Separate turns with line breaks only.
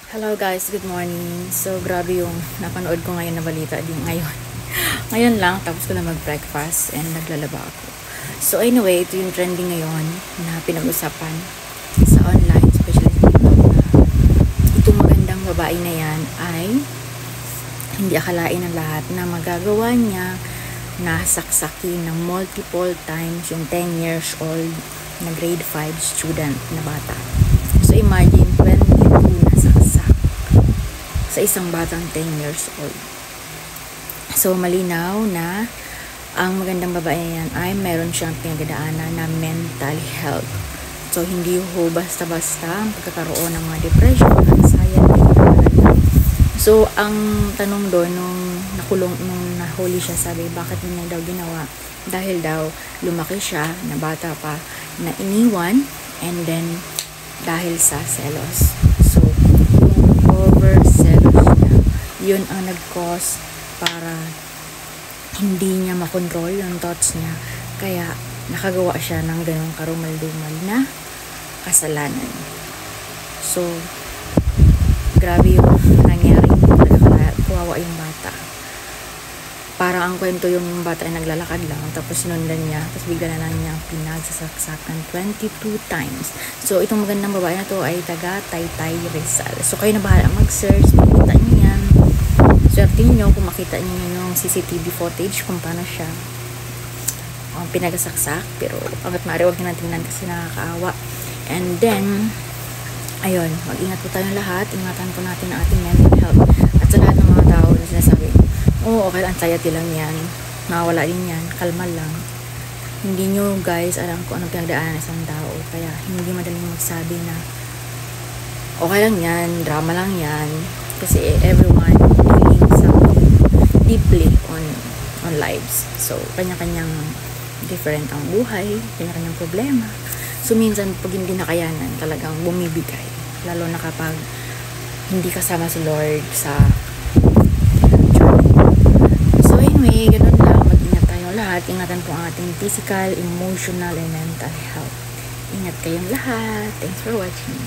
Hello guys, good morning. So grabe yung napanood ko ngayon na balita din ngayon. Ngayon lang, tapos ko na mag-breakfast and naglalaba ako. So anyway, ito yung trending ngayon na pinag-usapan sa online, especially sa TikTok, na itong magandang babae na yan ay hindi akalain ng lahat na magagawa niya na saksakin ng multiple times yung 10 years old na grade 5 student na bata. So imagine, 22 na saksak sa isang batang 10 years old. So malinaw na ang magandang babae yan ay meron siyang pinagdaanan na mental health. So hindi ho basta-basta ang pagkakaroon ng mga depression, anxiety. So ang tanong doon nung nahuli siya, sabi bakit niya daw ginawa? Dahil daw lumaki siya na bata pa na iniwan, and then dahil sa selos. So yung over selos niya, yun ang nag-cause para hindi niya makontrol yung thoughts niya, kaya nakagawa siya ng ganong karumal-dumal na kasalanan. So grabe yung nangyari, kawawa yung bata. Parang ang kwento yung bata ay naglalakad lang, tapos sinundan niya, tapos bigla na lang niya pinagsasaksakan 22 times. So itong magandang babae na to ay taga Taytay, Rizal. So kayo na bahala mag-search, makita niyo yan. Swerte niyo kung makita niyo yung CCTV footage kung paano siya pinagsasaksak. Pero hanggat maaari huwag niyo natin tingnan kasi nakakaawa. And then ayun, mag-ingat po tayong lahat. Ingatan po natin ang ating mental health. At sa lahat ng mga tao na sinasabi, okay, anxiety lang yan, mawala din yan, kalma lang. Hindi nyo guys alam kung anong pinagdaanan ng isang tao, kaya hindi madaling magsabi na okay lang yan, drama lang yan, kasi everyone dealing something deeply on lives. So kanya-kanyang different ang buhay, kanya-kanyang problema. So minsan pag hindi nakayanan, talagang bumibigay, lalo na kapag hindi kasama si Lord sa anyway, ganun lang. Mag-ingat tayo lahat. Ingatan po ang ating physical, emotional, and mental health. Ingat kayong lahat. Thanks for watching.